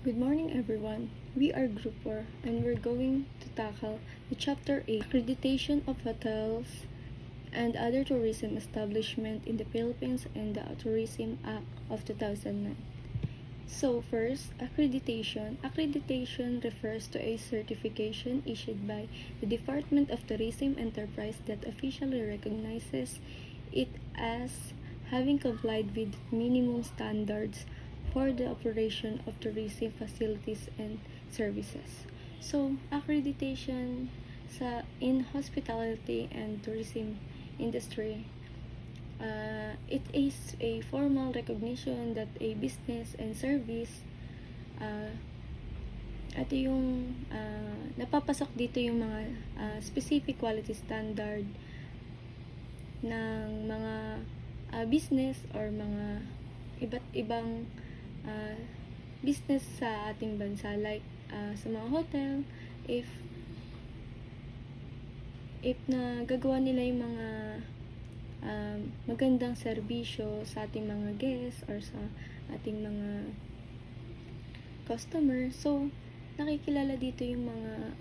Good morning, everyone. We are Group 4 and we're going to tackle the Chapter 8 Accreditation of Hotels and Other Tourism Establishment in the Philippines and the Tourism Act of 2009. So first, accreditation. Accreditation refers to a certification issued by the Department of Tourism Enterprise that officially recognizes it as having complied with minimum standards for the operation of tourism facilities and services. So, accreditation in hospitality and tourism industry, it is a formal recognition that a business and service, uh, ito yung napapasok dito yung mga specific quality standard ng mga business or mga iba't ibang business sa ating bansa, like sa mga hotel, if nagagawa nila yung mga magandang serbisyo sa ating mga guests or sa ating mga customer, so nakikilala dito yung mga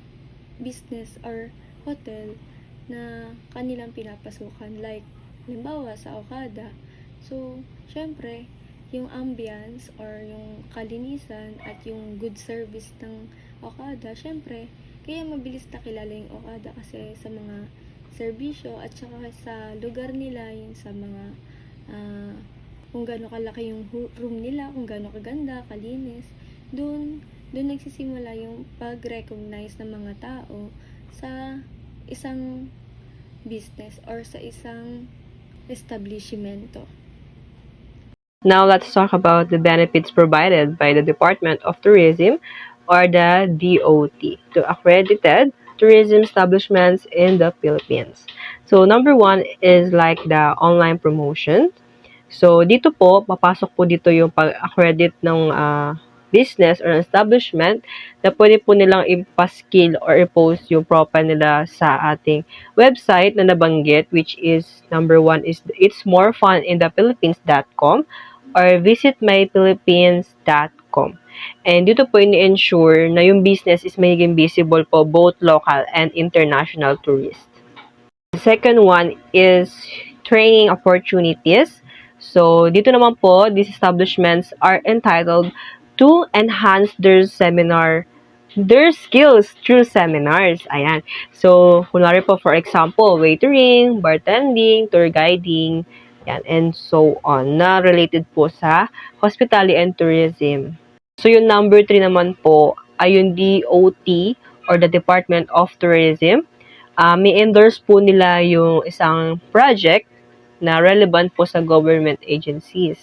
business or hotel na kanilang pinapasukan, like halimbawa sa Okada. So syempre yung ambience or yung kalinisan at yung good service ng Okada, syempre kaya mabilis nakilala yung Okada kasi sa mga serbisyo at saka sa lugar nila, yung sa mga kung gaano kalaki yung room nila, kung gaano kaganda, kalinis. Doon nagsisimula yung pag-recognize ng mga tao sa isang business or sa isang establishmento. Now let's talk about the benefits provided by the Department of Tourism or the DOT to accredited tourism establishments in the Philippines. So number one is like the online promotion. So dito po, papasok po dito yung pag-accredit ng business or establishment na pwede po nilang ipaskill or i-post yung profile nila sa ating website na nabanggit, which is number one is it's more fun in the Philippines.com or visit myphilippines.com. And dito po ini-ensure na yung business is magiging visible po both local and international tourists. The second one is training opportunities. So, dito naman po, these establishments are entitled to enhance their skills through seminars. Ayan. So, kunwari po, for example, waitering, bartending, tour guiding, yan, and so on, na related po sa hospitality and tourism. So, yung number 3 naman po ay yung DOT or the Department of Tourism. May endorse po nila yung isang project na relevant po sa government agencies.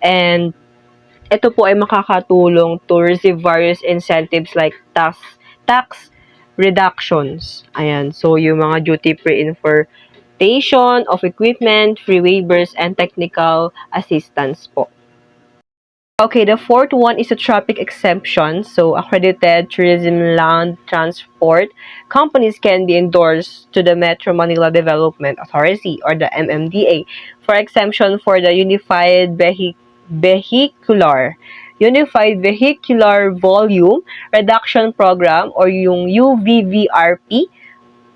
And ito po ay makakatulong to receive various incentives like tax reductions. Ayan. So, yung mga duty-free importation of equipment, free waivers, and technical assistance po. Okay, the fourth one is a traffic exemption. So, accredited tourism land transport companies can be endorsed to the Metro Manila Development Authority or the MMDA for exemption for the Unified Vehicular Volume Reduction Program or yung UVVRP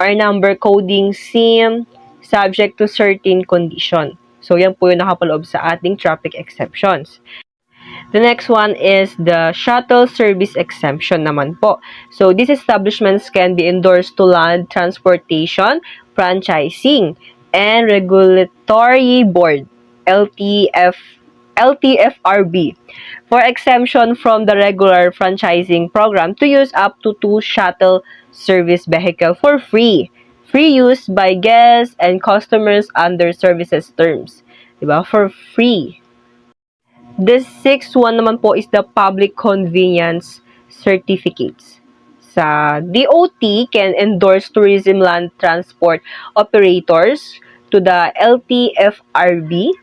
or number coding SIM subject to certain condition. So, yan po yung nakapaloob sa ating traffic exceptions. The next one is the shuttle service exemption naman po. So, these establishments can be endorsed to land transportation, franchising, and regulatory board, LTFRB, for exemption from the regular franchising program to use up to 2 shuttle service vehicle for free. Free use by guests and customers under services terms. Diba? For free. The sixth one naman po is the public convenience certificates. Sa DOT can endorse tourism land transport operators to the LTFRB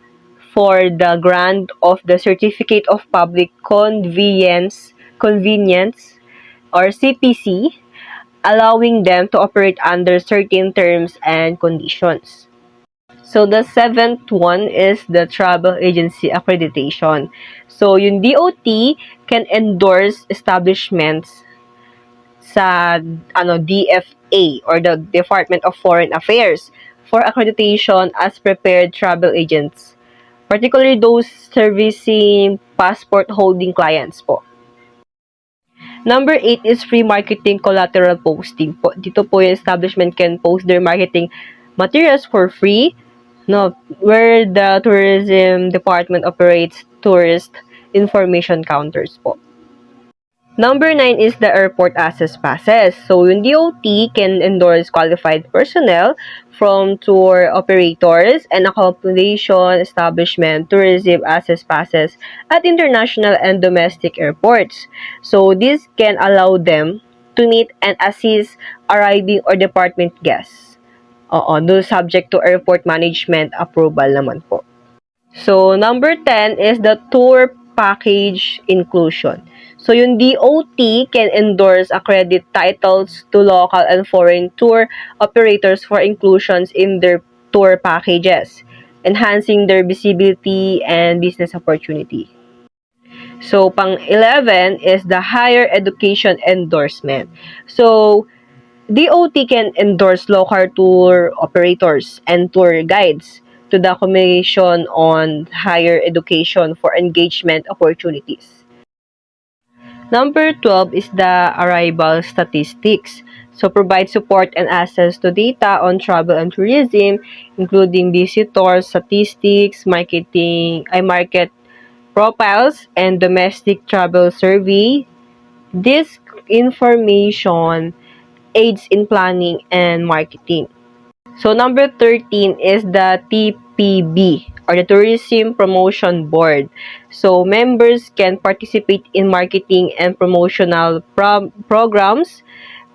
for the grant of the Certificate of Public Convenience or CPC, allowing them to operate under certain terms and conditions. So, the seventh one is the travel agency accreditation. So, yung DOT can endorse establishments sa DFA or the Department of Foreign Affairs for accreditation as prepared travel agents, particularly those servicing passport holding clients po. Number 8 is free marketing collateral posting po. Dito po yung establishment can post their marketing materials for free, no, where the tourism department operates tourist information counters po. Number 9 is the airport access passes. So, yung DOT can endorse qualified personnel from tour operators and accommodation establishment tourism access passes at international and domestic airports. So, this can allow them to meet and assist arriving or department guests. No subject to airport management approval naman po. So, number 10 is the tour package inclusion. So, yung DOT can endorse accredit titles to local and foreign tour operators for inclusions in their tour packages, enhancing their visibility and business opportunity. So, pang-11 is the higher education endorsement. So, DOT can endorse local tour operators and tour guides to the Commission on Higher Education for engagement opportunities. Number 12 is the arrival statistics. So, provide support and access to data on travel and tourism, including visitor statistics, market profiles, and domestic travel survey. This information aids in planning and marketing. So, number 13 is the TPB or the Tourism Promotion Board. So, members can participate in marketing and promotional programs,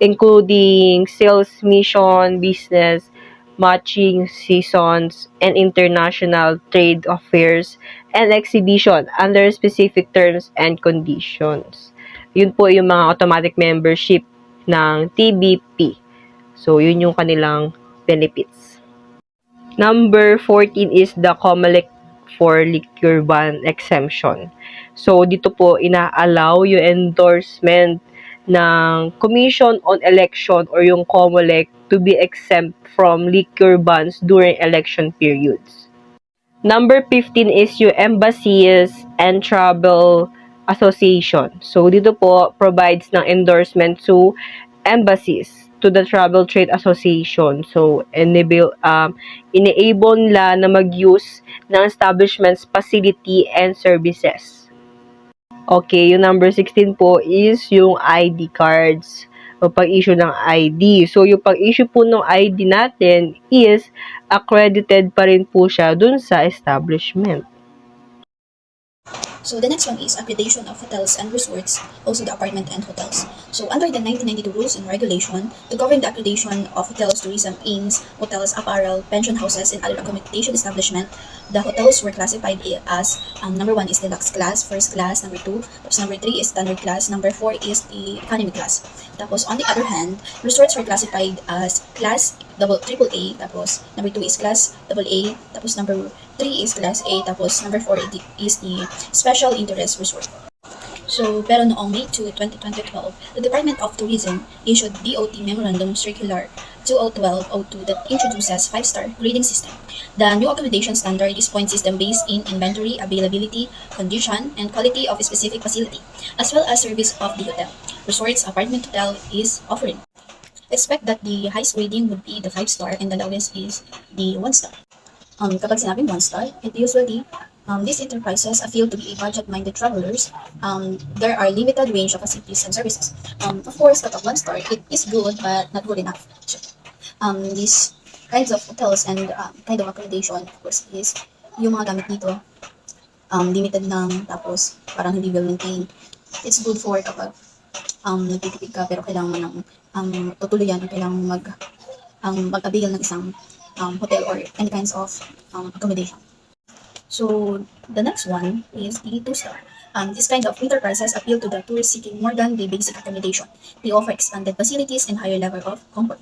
including sales mission, business, matching seasons, and international trade affairs and exhibition under specific terms and conditions. Yun po yung mga automatic membership ng TBP. So, yun yung kanilang benefits. Number 14 is the COMELEC for liquor ban exemption. So, dito po ina-allow yung endorsement ng Commission on Election or yung COMELEC to be exempt from liquor bans during election periods. Number 15 is yung embassies and travel association. So, dito po provides ng endorsement to embassies to the Travel Trade Association. So, enable nila na mag-use ng establishment's facility and services. Okay, yung number 16 po is yung ID cards o pag-issue ng ID. So, yung pag-issue po ng ID natin is accredited pa rin po siya dun sa establishment. So the next one is accreditation of hotels and resorts, also the apartment and hotels. So under the 1992 rules and regulation to govern the accreditation of hotels, tourism, inns, hotels, apparel, pension houses, and other accommodation establishment, the hotels were classified as number 1 is deluxe class, first class, number 2, tapos number 3 is standard class, number 4 is the economy class. Tapos on the other hand, resorts were classified as class triple A, tapos number 2 is class AA, tapos number 3 is class A, tapos number 4 is the special interest resort. So, pero noong May 2, 2012, the Department of Tourism issued DOT Memorandum Circular 2012-02 that introduces 5-star grading system. The new accommodation standard is point system based in inventory, availability, condition, and quality of a specific facility, as well as service of the hotel. Resorts, apartment, hotel is offering. Expect that the highest grading would be the 5-star and the lowest is the 1-star. Kapag sinabing 1-star, it usually these enterprises appeal to be budget-minded travelers. There are limited range of facilities and services. Of course, kapag 1-star, it is good but not good enough. So, these kinds of hotels and kind of accommodation, of course, is yung mga gamit dito, limited lang, tapos parang hindi well-maintained. It's good for kapag nagtitipid ka pero kailangan mo ng tutuluyan o kailangan mag-avail ng isang hotel or any kinds of accommodation. So the next one is the 2-star. This kind of enterprises appeal to the tourists seeking more than the basic accommodation. They offer expanded facilities and higher level of comfort.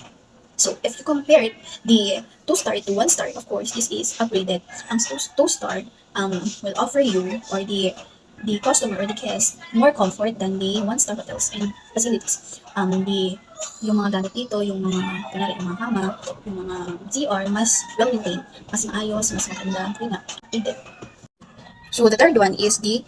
So if you compare it, the 2-star to 1-star, of course, this is upgraded. Ang 2-star will offer you or the customer or the guest more comfort than the 1-star hotels and facilities. Yung mga gamit dito, yung mga, kunwari, yung mga kama, yung mga CR, mas well-maintained, mas maayos, mas maganda, yun nga, updated. So the third one is the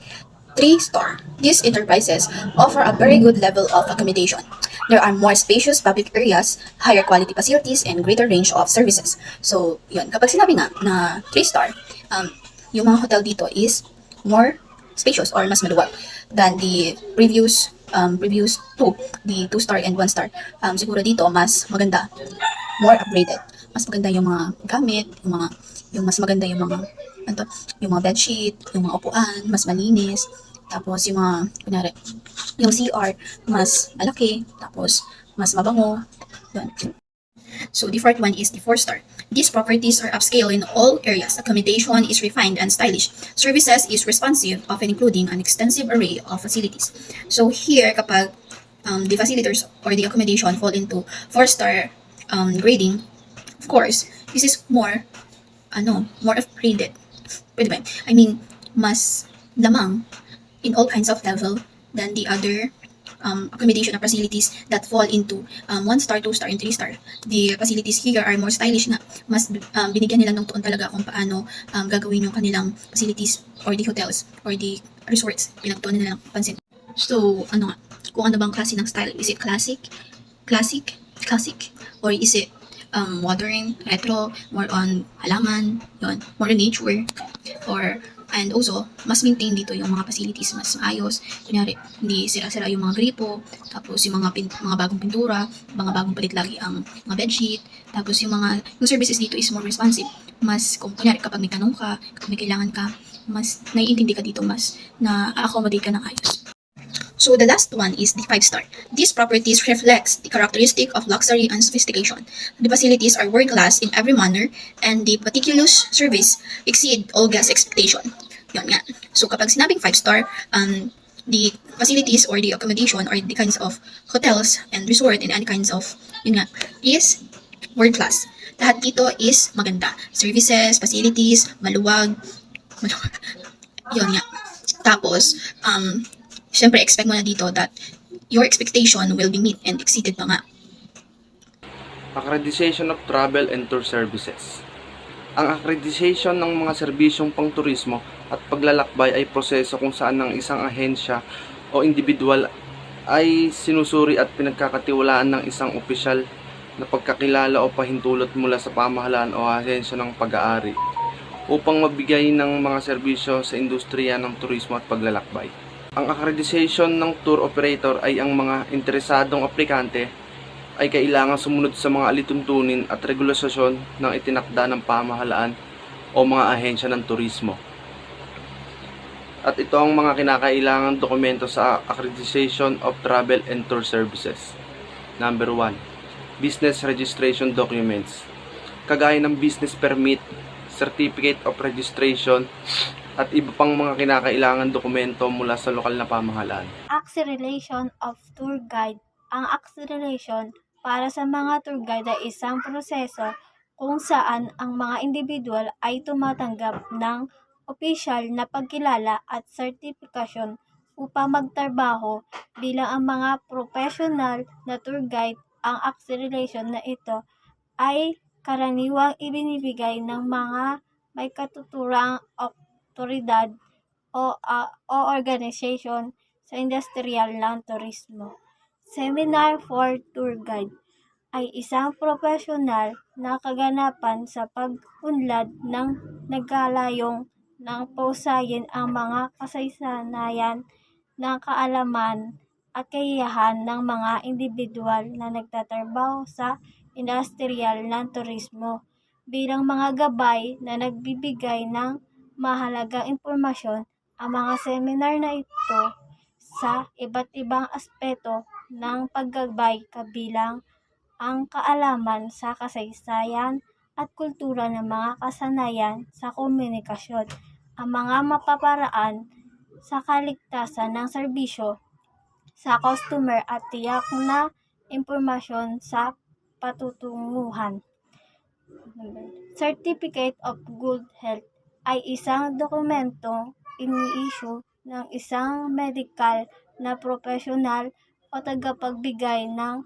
3-star. These enterprises offer a very good level of accommodation. There are more spacious public areas, higher quality facilities, and greater range of services. So, yun. Kapag sinabi nga na 3-star, yung mga hotel dito is more spacious or mas maluwag than the previous two, the 2-star and 1-star. Siguro dito, mas maganda, more upgraded. Mas maganda yung mga gamit, yung mas maganda yung mga, ano to, yung mga bedsheet, yung mga upuan, mas malinis. Tapos yung mga, kunyari, yung CR, mas malaki. Tapos, mas mabango. Yun. So the fourth one is the 4-star. These properties are upscale in all areas. Accommodation is refined and stylish. Services is responsive, often including an extensive array of facilities. So here, kapag the facilities or the accommodation fall into 4-star grading, of course, this is more upgraded. Pwede ba? I mean, mas lamang in all kinds of level than the other accommodation or facilities that fall into 1-star, 2-star, and 3-star. The facilities here are more stylish nga. Mas binigyan nila ng tuon talaga kung paano gagawin yung kanilang facilities or the hotels or the resorts. Pinagtuon nila ng pansin. So, kung ano bang klase ng style? Is it classic? Classic? Or is it modern, retro, more on halaman, yun, more on nature, and also, mas maintain dito yung mga facilities, mas maayos. Kunyari, hindi sira-sira yung mga gripo, tapos yung mga bagong pintura, mga bagong palit lagi ang mga bedsheet, tapos yung services dito is more responsive. Mas, kung kunyari, kapag may tanong ka, kapag may kailangan ka, mas naiintindi ka dito, mas na-accommodate ka ng ayos. So the last one is the 5-star. These properties reflects the characteristic of luxury and sophistication. The facilities are world-class in every manner, and the meticulous service exceed all guest expectation. Yun nga. So kapag sinabing 5-star, the facilities or the accommodation or the kinds of hotels and resort and any kinds of, yun nga, is world-class. Lahat dito is maganda. Services, facilities, maluwag. Yun nga. Tapos, syempre, expect mo na dito that your expectation will be met and exceeded pa nga. Accreditation of Travel and Tour Services. Ang accreditation ng mga serbisyong pangturismo at paglalakbay ay proseso kung saan ang isang ahensya o individual ay sinusuri at pinagkakatiwalaan ng isang opisyal na pagkakilala o pahintulot mula sa pamahalaan o ahensya ng pag-aari upang magbigay ng mga serbisyo sa industriya ng turismo at paglalakbay. Ang accreditation ng tour operator ay ang mga interesadong aplikante ay kailangan sumunod sa mga alituntunin at regulasyon ng itinakda ng pamahalaan o mga ahensya ng turismo. At ito ang mga kinakailangang dokumento sa Accreditation of Travel and Tour Services. Number 1. Business Registration Documents. Kagaya ng business permit, certificate of registration, at iba pang mga kinakailangan dokumento mula sa lokal na pamahalaan. Accreditation of Tour Guide. Ang accreditation para sa mga tour guide ay isang proseso kung saan ang mga individual ay tumatanggap ng opisyal na pagkilala at sertifikasyon upang magtrabaho bilang ang mga professional na tour guide. Ang accreditation na ito ay karaniwang ibinibigay ng mga may katuturang otoridad o organization sa industrial ng turismo. Seminar for Tour Guide ay isang profesional na kaganapan sa pag-unlad ng naglalayong ng pausayin ang mga kasaysayan ng kaalaman at kakayahan ng mga individual na nagtatrabaho sa industrial ng turismo bilang mga gabay na nagbibigay ng mahalagang impormasyon. Ang mga seminar na ito sa iba't ibang aspeto ng paggabay kabilang ang kaalaman sa kasaysayan at kultura ng mga kasanayan sa komunikasyon, ang mga mapaparaan sa kaligtasan ng serbisyo sa customer at tiyak na impormasyon sa patutunguhan. Certificate of Good Health ay isang dokumentong ini-issue ng isang medical na profesional o tagapagbigay ng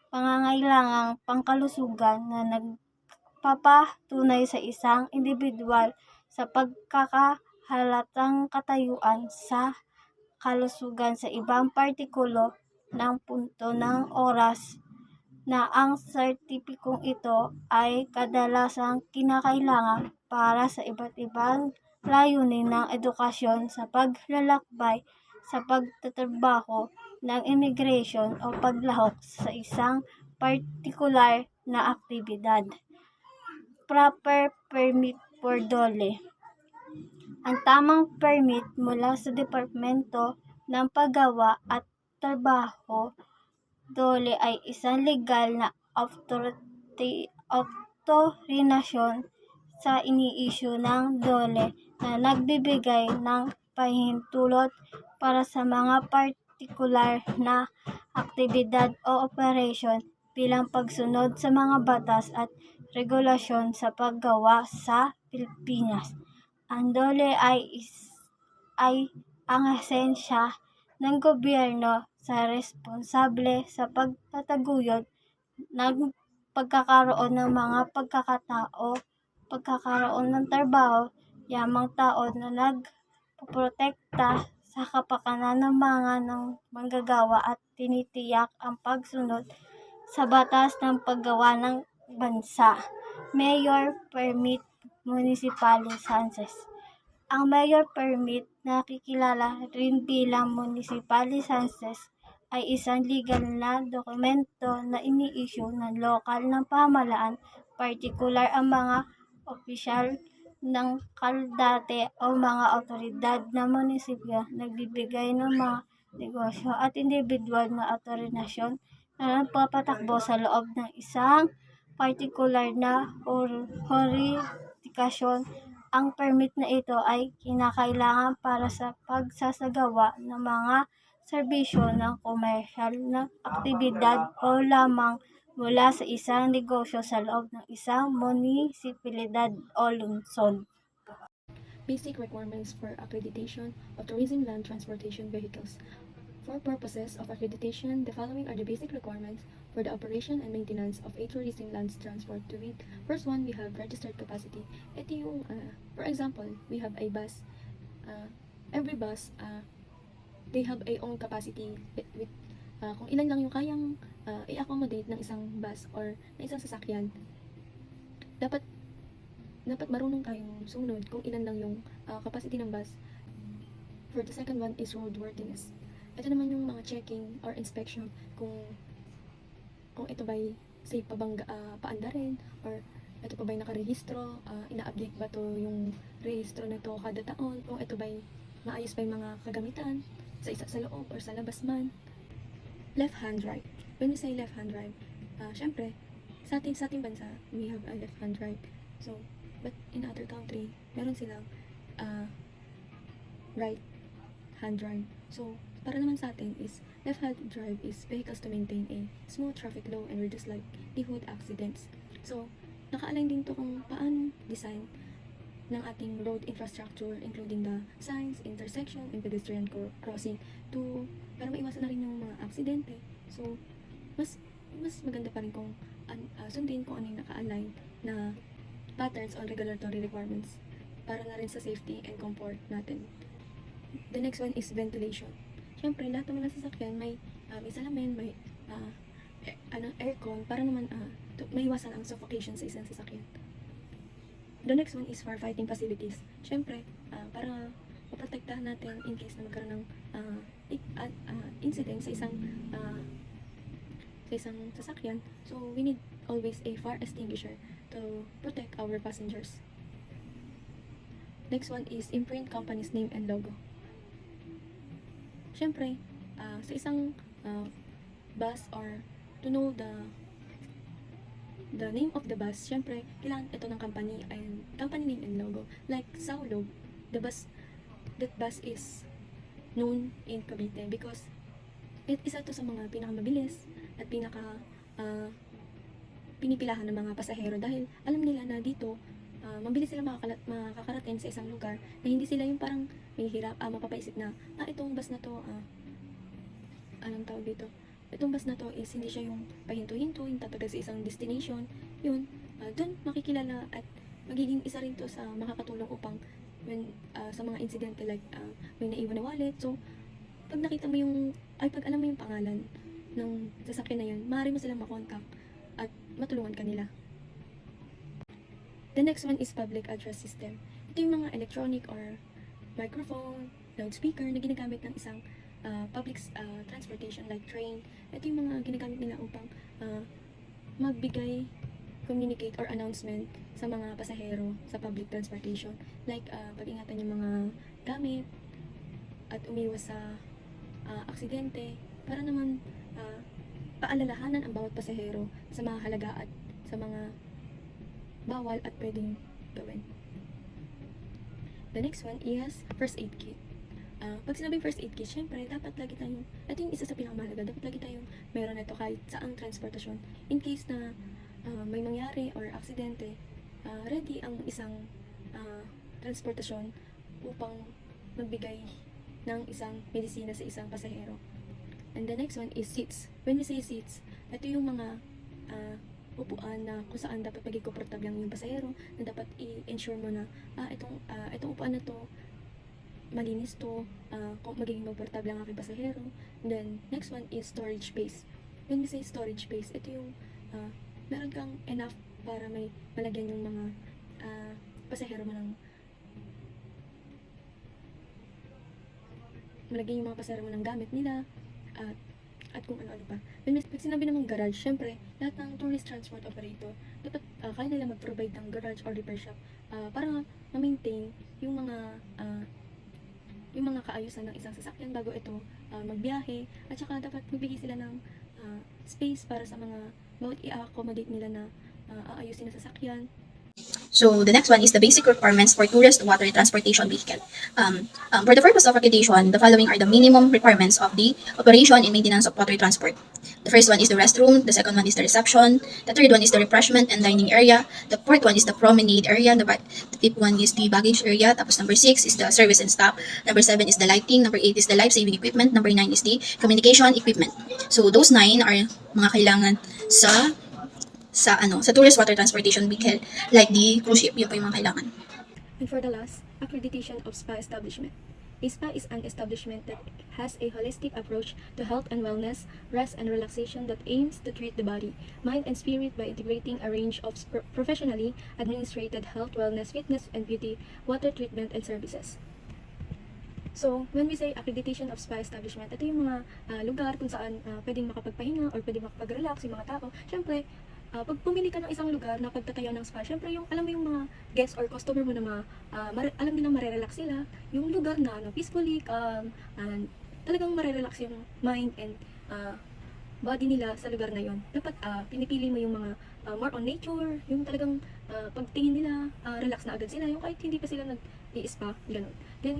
pangangailangang pangkalusugan na nagpapatunay sa isang individual sa pagkakahalatang katayuan sa kalusugan sa ibang partikulo ng punto ng oras na ang sertipikong ito ay kadalasang kinakailangan para sa iba't ibang layunin ng edukasyon sa paglalakbay sa pagtatrabaho ng immigration o paglahok sa isang partikular na aktibidad. Proper permit for DOLE. Ang tamang permit mula sa Departamento ng Paggawa at Trabaho DOLE ay isang legal na autorinasyon sa ini-issue ng DOLE na nagbibigay ng pahintulot para sa mga partikular na aktibidad o operasyon bilang pagsunod sa mga batas at regulasyon sa paggawa sa Pilipinas. Ang DOLE ay ang ahensya ng gobyerno sa responsable sa pagtataguyod ng pagkakaroon ng mga pagkakaroon ng trabaho, yamang tao na nagpoprotekta sa kapakanan ng mga manggagawa at tinitiyak ang pagsunod sa batas ng paggawa ng bansa. Mayor Permit Municipal Licenses. Ang Mayor Permit na nakikilala rin bilang Municipal Licenses ay isang legal na dokumento na ini-issue ng lokal na pamahalaan, partikular ang mga opisyal ng kaldate o mga otoridad ng munisipyo, nagbibigay ng mga negosyo at individual na otorisasyon na nagpapatakbo sa loob ng isang partikular na jurisdiksyon. Ang permit na ito ay kinakailangan para sa pagsasagawa ng mga serbisyo ng komersyal na aktibidad o lamang mula sa isang negosyo sa loob ng isang munisipalidad o lungsod. Basic requirements for accreditation of tourism land transportation vehicles. For purposes of accreditation, the following are the basic requirements for the operation and maintenance of a tourism land transport to it. First one, we have registered capacity. Ito yung, for example, we have a bus. Every bus, they have a own capacity with kung ilan lang yung kayang i-accommodate ng isang bus or ng isang sasakyan. Dapat marunong tayong sumunod kung ilan lang yung capacity ng bus. For the second one is roadworthiness. Ito naman yung mga checking or inspection kung ito ba'y safe pa bang paandarin or ito pa ba'y nakarehistro, ina-update ba to yung rehistro na to kada taon, kung ito ba'y maayos pa yung mga kagamitan sa loob or sa labas man. Left hand drive. When we say left hand drive, syempre sa ating bansa we have a left hand drive. So but in other country meron silang right hand drive. So para naman sa atin is left-hand drive is vehicles to maintain a smooth traffic flow and reduce likelihood accidents. So, naka-align din to kung paano design ng ating road infrastructure including the signs, intersection, and pedestrian crossing para maiwasan na rin yung mga aksidente. So, mas maganda pa rin kung sundin kung ano yung naka-align na patterns on regulatory requirements para na rin sa safety and comfort natin. The next one is ventilation. Siyempre, lahat naman ng sasakyan may salamin, may aircon para naman maiwasan ang suffocation sa isang sasakyan. The next one is firefighting facilities. Siyempre, para maprotektahan natin in case na magkaroon ng incident sa isang sasakyan. So, we need always a fire extinguisher to protect our passengers. Next one is imprint company's name and logo. Siyempre, sa isang bus or to know the name of the bus, siyempre, kailangan ito ng company name and logo. Like sa Hulog, that bus is known in Cavite because isa to sa mga pinakamabilis at pinipilahan ng mga pasahero dahil alam nila na dito mabilis sila makakarating sa isang lugar na hindi sila yung parang mapapaisip na itong bus na to anong tawag dito, itong bus na to is hindi siya yung pahinto-hinto, yung tatagal sa isang destination. Yun, dun makikilala at magiging isa rin to sa makakatulong upang sa mga insidente like may naiwan na wallet. So pag nakita mo pag alam mo yung pangalan ng sasakyan na yun, maaari mo silang makontak at matulungan kanila. The next one is public address system. Ito yung mga electronic or microphone, loudspeaker na ginagamit ng isang public transportation like train. Ito yung mga ginagamit nila upang magbigay, communicate or announcement sa mga pasahero sa public transportation. Like pag-ingatan yung mga gamit at umiwas sa aksidente para naman paalalahanan ang bawat pasahero sa mga halaga at sa mga bawal at pwedeng gawin. The next one is first aid kit. Pag sinabing first aid kit, syempre dapat lagi tayong, ito yung isa sa pinakamahalaga, dapat lagi tayong meron ito kahit saang transportasyon. In case na may mangyari or aksidente, ready ang isang transportasyon upang magbigay ng isang medisina sa isang pasahero. And the next one is seats. When we say seats, ito yung mga upuan na kung saan dapat maging komportable yung pasahero, na dapat i-ensure mo na itong upuan na to malinis to, kung magiging komportable ang aking pasahero. And then next one is storage space. When we say storage space, ito yung meron kang enough para may malagyan yung mga pasahero mo ng malagyan yung mga pasahero mo ng gamit nila at kung ano-ano pa. Pag sinabi namang garage, syempre, lahat ng tourist transport operator, dapat kaya nila mag-provide ng garage or repair shop para ma-maintain yung mga kaayusan ng isang sasakyan bago ito magbiyahe. At saka dapat magbigay sila ng space para sa mga bawat i-accommodate nila na aayusin na sasakyan. So the next one is the basic requirements for tourist water transportation vehicle. For the purpose of accreditation, the following are the minimum requirements of the operation and maintenance of water transport. The first one is the restroom, the second one is the reception, the third one is the refreshment and dining area, the fourth one is the promenade area, the fifth one is the baggage area, tapos number 6 is the service and staff, number 7 is the lighting, number 8 is the life-saving equipment, number 9 is the communication equipment. So those 9 are mga kailangan sa tourist water transportation vehicle like the cruise ship. Yun po yung mga kailangan. And for the last, accreditation of spa establishment. A spa is an establishment that has a holistic approach to health and wellness, rest and relaxation that aims to treat the body, mind and spirit by integrating a range of professionally administrated health, wellness, fitness and beauty, water treatment and services. So, when we say accreditation of spa establishment, ito yung mga lugar kung saan pwedeng makapagpahinga or pwedeng makapag-relax yung mga tao. Siyempre, pag pumili ka ng isang lugar na pagtatayo ng spa, syempre yung alam mo yung mga guests or customer mo na alam din na marerelax sila, yung lugar na peacefully, calm, talagang marerelax yung mind and body nila sa lugar na yon. Dapat pinipili mo yung mga more on nature, yung talagang pagtingin nila, relax na agad sila, yung kahit hindi pa sila nag-i-spa, ganun. Then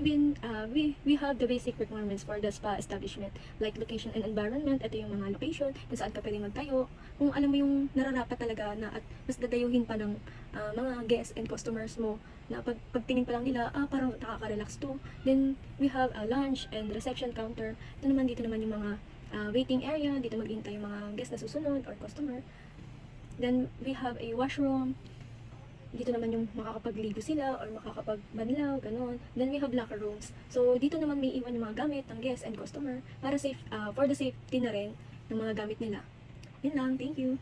we have the basic requirements for the spa establishment, like location and environment. Ito yung mga location, kung saan ka pwedeng magtayo, kung alam mo yung nararapat talaga na at mas dadayuhin pa ng mga guests and customers mo, na pagtingin pa lang nila, parang nakaka-relax to. Then we have a lunch and reception counter. Dito naman yung mga waiting area, dito maghihintay yung mga guests na susunod or customer. Then we have a washroom. Dito naman yung makakapagligo sila or makakapagbanlaw, ganun. Then we have locker rooms. So dito naman may iwan yung mga gamit ng guests and customer para for the safety na rin ng mga gamit nila. Yun lang, thank you.